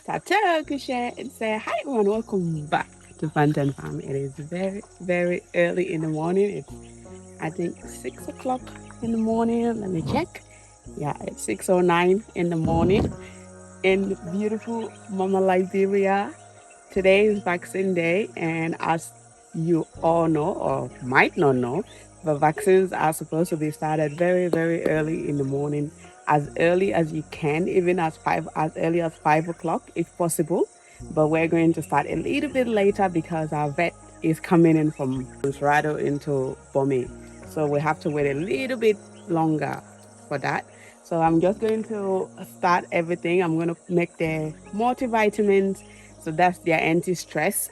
Tato Kusha and say hi everyone, welcome back to Pantten Farm. It is very, very early in the morning. It's I think 6 o'clock in the morning. Let me check. Yeah, it's 6:09 in the morning in beautiful Mama Liberia. Today is vaccine day, and as you all know or might not know, the vaccines are supposed to be started very, very early in the morning, as early as you can, even as early as 5 o'clock if possible. But we're going to start a little bit later because our vet is coming in from Rado into Bome. So we have to wait a little bit longer for that. So I'm just going to start everything. I'm going to make the multivitamins. So that's their anti-stress,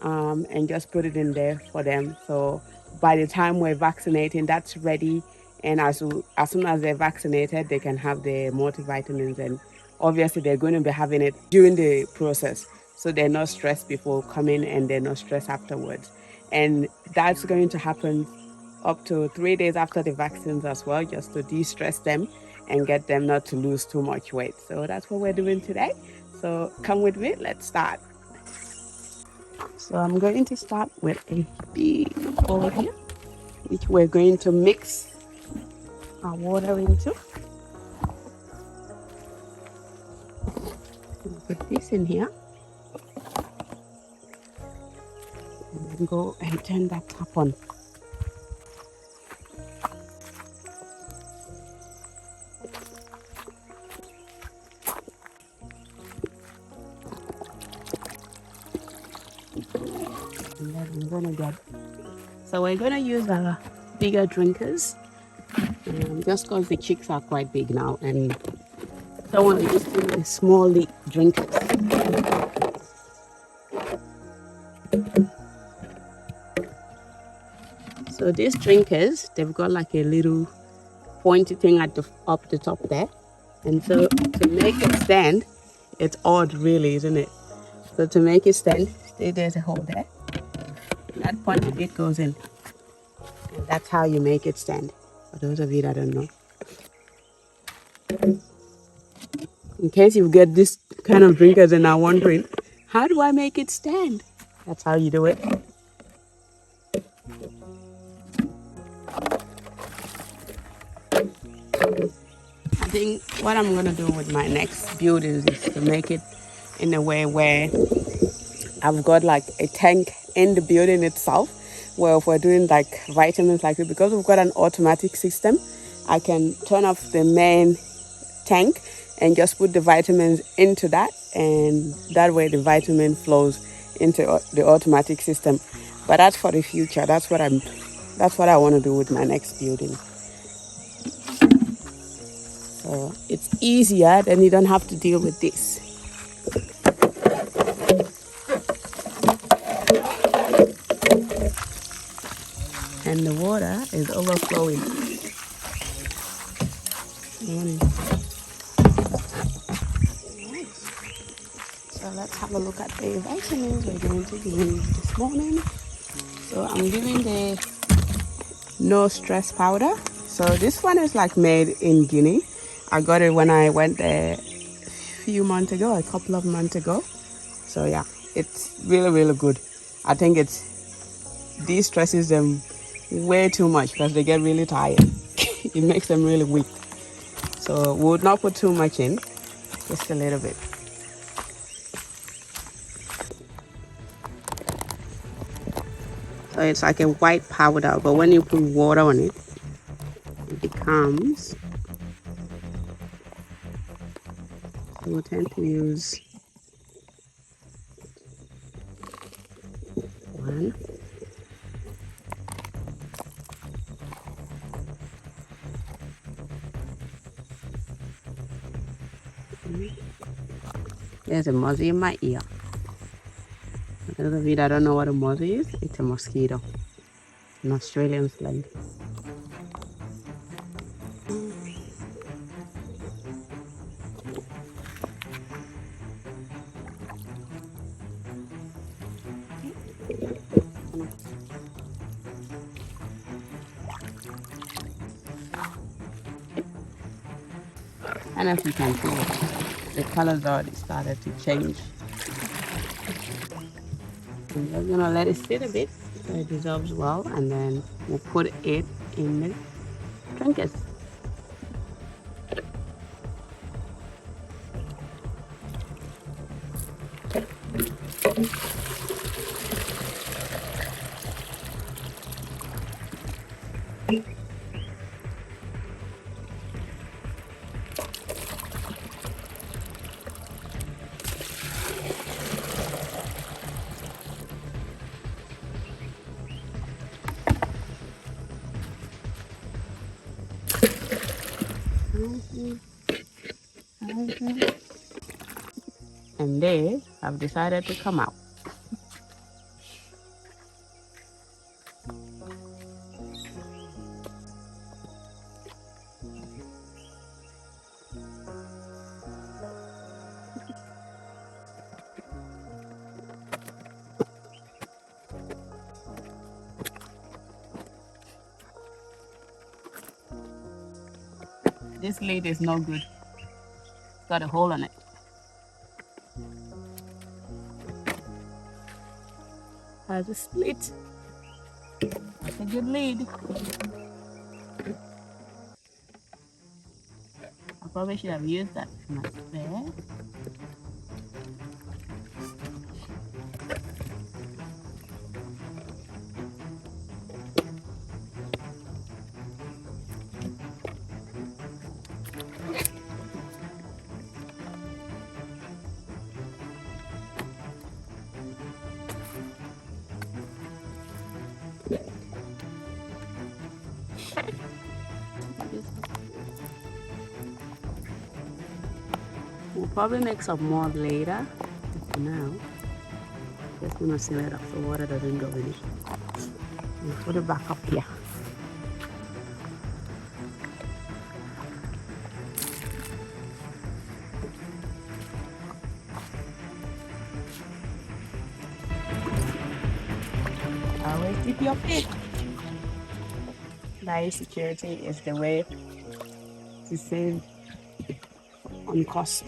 and just put it in there for them. So by the time we're vaccinating, that's ready. And as soon as they're vaccinated, they can have the multivitamins. And obviously, they're going to be having it during the process. So they're not stressed before coming and they're not stressed afterwards. And that's going to happen up to 3 days after the vaccines as well, just to de-stress them and get them not to lose too much weight. So that's what we're doing today. So come with me, let's start. So I'm going to start with a big bowl here, which we're going to mix our water into. Put this in here and then go and turn that tap on. And then I'm gonna get, so we're gonna use our bigger drinkers, just because the chicks are quite big now and don't want to use the small drinkers. So these drinkers, they've got like a little pointy thing at up the top there, and so to make it stand, it's odd really, isn't it? So to make it stand, there's a hole there. That pointy bit goes in, and that's how you make it stand. For those of you that don't know, in case you get this kind of drinkers and are wondering, how do I make it stand? That's how you do it. I think what I'm gonna do with my next buildings is to make it in a way where I've got like a tank in the building itself, where if we're doing like vitamins like this, because we've got an automatic system, I can turn off the main tank and just put the vitamins into that, and that way the vitamin flows into the automatic system. But that's for the future. That's what I want to do with my next building. So it's easier, then you don't have to deal with this. And the water is overflowing. So let's have a look at the vitamins we're going to use this morning. So I'm using the no stress powder. So this one is like made in Guinea. I got it when I went there a couple of months ago. So yeah, it's really, really good. I think it de-stresses them way too much because they get really tired. It makes them really weak. So we would not put too much in, just a little bit. So it's like a white powder, but when you put water on it, it becomes, so we tend to use one. There's a mozzie in my ear. For those of you that don't know what a mozzie is, it's a mosquito, an Australian slang. I don't know if you can see it. the colors already started to change. And we're gonna let it sit a bit so it dissolves well, and then we'll put it in the trinkets. And they have decided to come out. This lid is no good. It's got a hole on it. Has a split. That's a good lid. I probably should have used that in my spare. We'll probably make some more later. For now, just gonna seal it up so water doesn't go in it. We'll put it back up here. Always keep your pig. Biosecurity is the way to save on cost.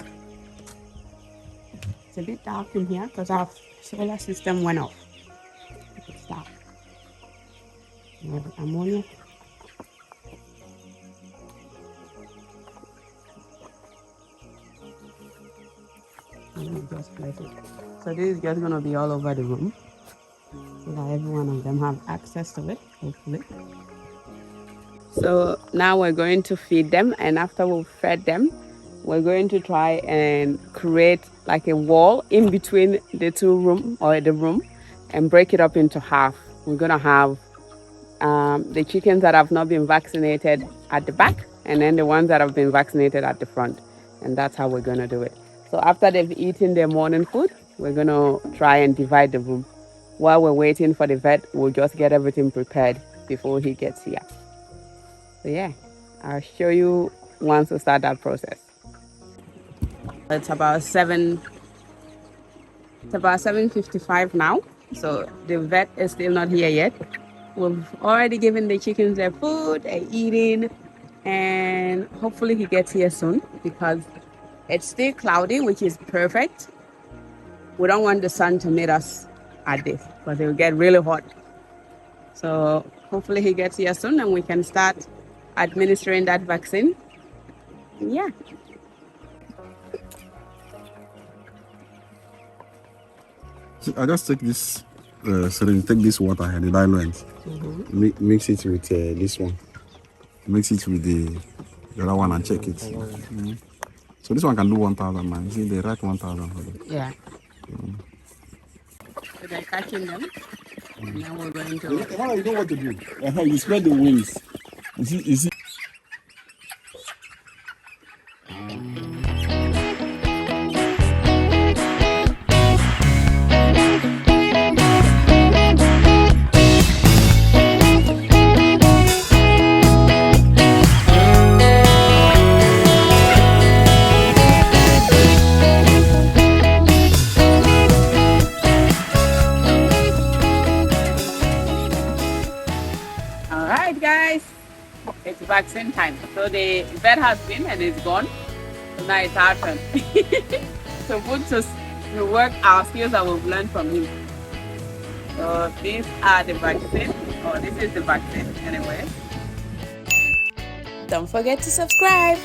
It's a bit dark in here because our solar system went off. It's dark. We have ammonia. And we just place it. So this is just going to be all over the room so that every one of them have access to it, hopefully. So now we're going to feed them, and after we've fed them, we're going to try and create like a wall in between the two room or the room and break it up into half. We're gonna have the chickens that have not been vaccinated at the back, and then the ones that have been vaccinated at the front, and that's how we're gonna do it. So after they've eaten their morning food, we're gonna try and divide the room. While we're waiting for the vet, we'll just get everything prepared before he gets here. So yeah, I'll show you once we start that process. It's about 7:55 now, so the vet is still not here yet. We've already given the chickens their food, they're eating, and hopefully he gets here soon because it's still cloudy, which is perfect. We don't want the sun to meet us at this because it will get really hot. So hopefully he gets here soon and we can start administering that vaccine. Yeah. I just take this syringe, take this water here, the diluent, mix it with this one, mix it with the other one and check it. So this one can do 1,000 man. See, they write 1,000. Yeah. So they're catching them. And now we're going to. You know what to do. You spread the wings. You see. Guys, it's vaccine time. So the vet has been and is gone. So now it's our turn. So put to work our skills that we've learned from him. So these are the vaccine, or this is the vaccine anyway. Don't forget to subscribe.